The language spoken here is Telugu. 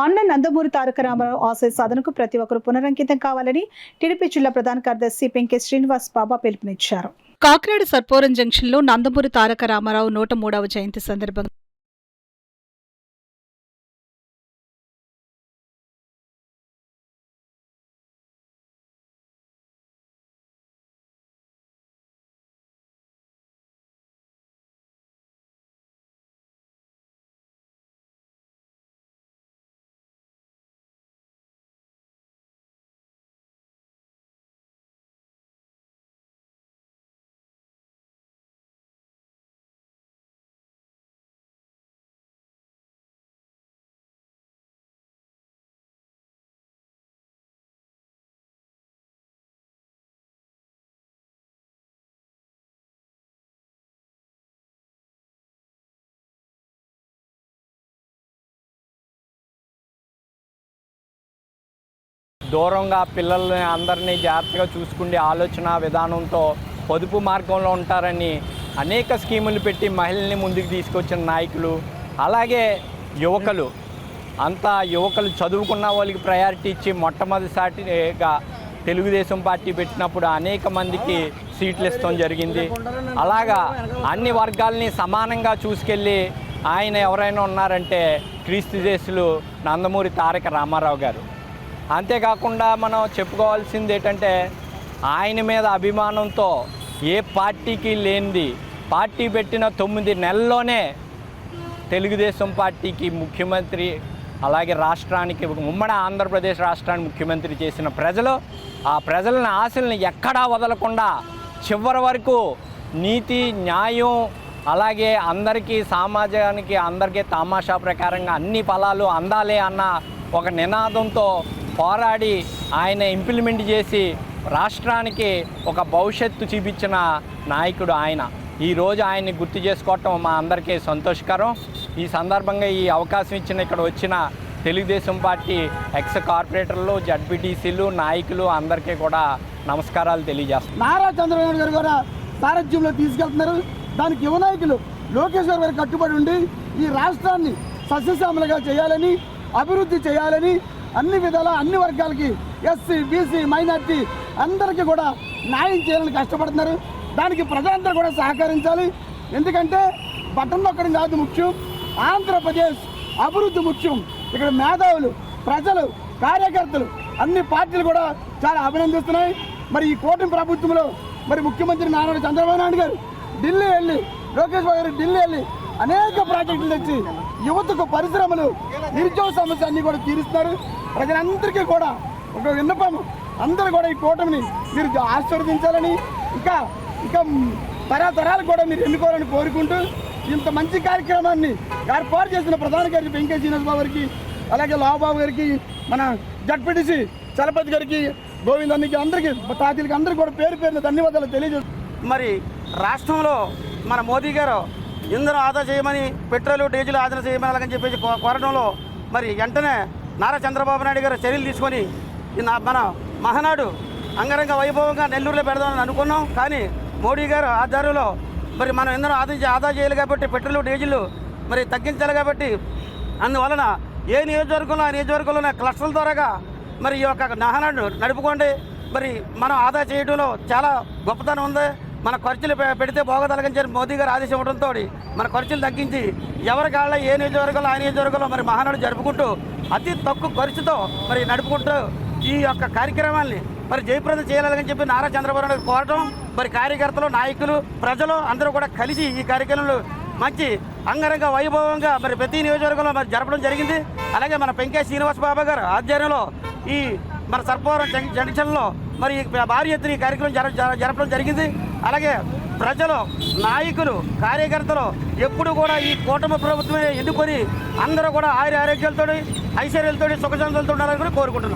అన్న నందమూరి తారక రామారావు ఆశయ సాధనకు ప్రతి ఒక్కరూ పునరంకితం కావాలని టీడీపీ జిల్లా ప్రధాన కార్యదర్శి పెంకే శ్రీనివాస్ బాబా పిలుపునిచ్చారు. కాకినాడ సర్పవరం జంక్షన్లో నందమూరి తారక రామారావు 103వ జయంతి సందర్భంగా దూరంగా పిల్లల్ని అందరినీ జాగ్రత్తగా చూసుకునే ఆలోచన విధానంతో పొదుపు మార్గంలో ఉంటారని అనేక స్కీములు పెట్టి మహిళల్ని ముందుకు తీసుకొచ్చిన నాయకులు, అలాగే యువకులు యువకులు చదువుకున్న వాళ్ళకి ప్రయారిటీ ఇచ్చి మొట్టమొదటిసారిగా తెలుగుదేశం పార్టీ పెట్టినప్పుడు అనేక మందికి సీట్లు ఇస్తాం జరిగింది. అలాగా అన్ని వర్గాల్ని సమానంగా చూసుకెళ్ళి ఆయన ఎవరైనా ఉన్నారంటే క్రీస్తు దేశులు నందమూరి తారక రామారావు గారు. అంతేకాకుండా మనం చెప్పుకోవాల్సింది ఏంటంటే ఆయన మీద అభిమానంతో ఏ పార్టీకి లేనిది పార్టీ పెట్టిన 9 నెలల్లోనే తెలుగుదేశం పార్టీకి ముఖ్యమంత్రి, అలాగే రాష్ట్రానికి ఉమ్మడి ఆంధ్రప్రదేశ్ రాష్ట్రానికి ముఖ్యమంత్రి చేసిన ప్రజలు ఆ ప్రజలని ఆశల్ని ఎక్కడా వదలకుండా చివరి వరకు నీతి న్యాయం, అలాగే అందరికీ సమాజానికి అందరికీ తమాషా ప్రకారంగా అన్ని ఫలాలు అందాలే అన్న ఒక నినాదంతో పోరాడి ఆయన ఇంప్లిమెంట్ చేసి రాష్ట్రానికి ఒక భవిష్యత్తు చూపించిన నాయకుడు ఆయన. ఈరోజు ఆయన్ని గుర్తు చేసుకోవటం మా అందరికీ సంతోషకరం. ఈ సందర్భంగా ఈ అవకాశం ఇచ్చిన ఇక్కడ వచ్చిన తెలుగుదేశం పార్టీ ఎక్స్ కార్పొరేటర్లు, జడ్పీటీసీలు, నాయకులు అందరికీ కూడా నమస్కారాలు తెలియజేస్తారు. నారా చంద్రబాబు గారు కూడా సారథ్యంలో తీసుకెళ్తున్నారు. దానికి యువ నాయకులు లోకేష్ గారు కట్టుబడి ఉండి ఈ రాష్ట్రాన్ని సస్యశ్యామలుగా చేయాలని, అభివృద్ధి చేయాలని, అన్ని విధాల అన్ని వర్గాలకి ఎస్సీ, బీసీ, మైనార్టీ అందరికీ కూడా న్యాయం చేయాలని కష్టపడుతున్నారు. దానికి ప్రజలందరూ కూడా సహకరించాలి. ఎందుకంటే బటన్ నొక్కడం కాదు ముఖ్యం, ఆంధ్రప్రదేశ్ అభివృద్ధి ముఖ్యం. ఇక్కడ మేధావులు, ప్రజలు, కార్యకర్తలు అన్ని పార్టీలు కూడా చాలా అభినందిస్తున్నాయి. మరి ఈ కూటమి ప్రభుత్వంలో మరి ముఖ్యమంత్రి నారా చంద్రబాబు నాయుడు గారు ఢిల్లీ వెళ్ళి, లోకేష్ బాబు గారు ఢిల్లీ వెళ్ళి అనేక ప్రాజెక్టులు తెచ్చి యువతకు పరిశ్రమలు, నిరుద్యోగ సమస్య అన్నీ కూడా తీరుస్తున్నారు. ప్రజలందరికీ కూడా ఒక విన్నపం, అందరూ కూడా ఈ కూటమిని మీరు ఆశీర్వదించాలని, ఇంకా తరతరాలు కూడా మీరు ఎన్నుకోవాలని కోరుకుంటూ ఇంత మంచి కార్యక్రమాన్ని ఏర్పాటు చేసిన ప్రధాన కార్యదర్శి పెంకే శ్రీనివాస్ బాబు గారికి, అలాగే లాబాబు గారికి, మన జడ్పీటీసీ చలపతి గారికి, గోవిందానికి, అందరికీ తాతీలకి అందరికీ కూడా పేరు పేరున ధన్యవాదాలు తెలియజేస్తారు. మరి రాష్ట్రంలో మన మోదీ గారు ఇంధనం ఆదా చేయమని, పెట్రోల్ డీజిల్ ఆదా చేయమని అలాగని చెప్పేసి కోరడంలో మరి వెంటనే నారా చంద్రబాబు నాయుడు గారు చర్యలు తీసుకొని మన మహానాడు అంగరంగ వైభవంగా నెల్లూరులో పెడదామని అనుకున్నాం. కానీ మోడీ గారు ఆధ్వర్యంలో మరి మనం ఇంధనం ఆదా చేయాలి కాబట్టి, పెట్రోల్ డీజిల్ మరి తగ్గించాలి కాబట్టి, అందువలన ఏ నియోజకవర్గంలో ఆ నియోజకవర్గంలో క్లస్టర్ల ద్వారాగా మరి ఈ యొక్క మహానాడు నడుపుకోండి. మరి మనం ఆదా చేయడంలో చాలా గొప్పతనం ఉంది. మన ఖర్చులు పెడితే బాగోదలగని చెప్పి మోదీ గారు ఆదేశం ఇవ్వడంతో మన ఖర్చులు తగ్గించి ఎవరి కాళ్ళ ఏ నియోజకవర్గంలో ఆ నియోజకవర్గంలో మరి మహానాడు జరుపుకుంటూ అతి తక్కువ ఖర్చుతో మరి నడుపుకుంటూ ఈ యొక్క కార్యక్రమాన్ని మరి జయప్రదం చేయాలని చెప్పి నారా చంద్రబాబు నాయుడు కోరటం, మరి కార్యకర్తలు, నాయకులు, ప్రజలు అందరూ కూడా కలిసి ఈ కార్యక్రమంలో మంచి అంగరంగ వైభవంగా మరి ప్రతి నియోజకవర్గంలో మరి జరపడం జరిగింది. అలాగే మన పెంకే శ్రీనివాస్ బాబా గారు ఆధ్వర్యంలో ఈ మన సర్పవరం జంక్షన్లో మరి భారీ ఎత్తున ఈ కార్యక్రమం జరపడం జరిగింది. అలాగే ప్రజలు, నాయకులు, కార్యకర్తలు ఎప్పుడు కూడా ఈ కూటమి ప్రభుత్వమే ఎన్నుకొని అందరూ కూడా ఆరోగ్యాలతో, ఐశ్వర్యాలతో, సుఖశాంతులతో ఉండాలని కూడా కోరుకుంటున్నాం.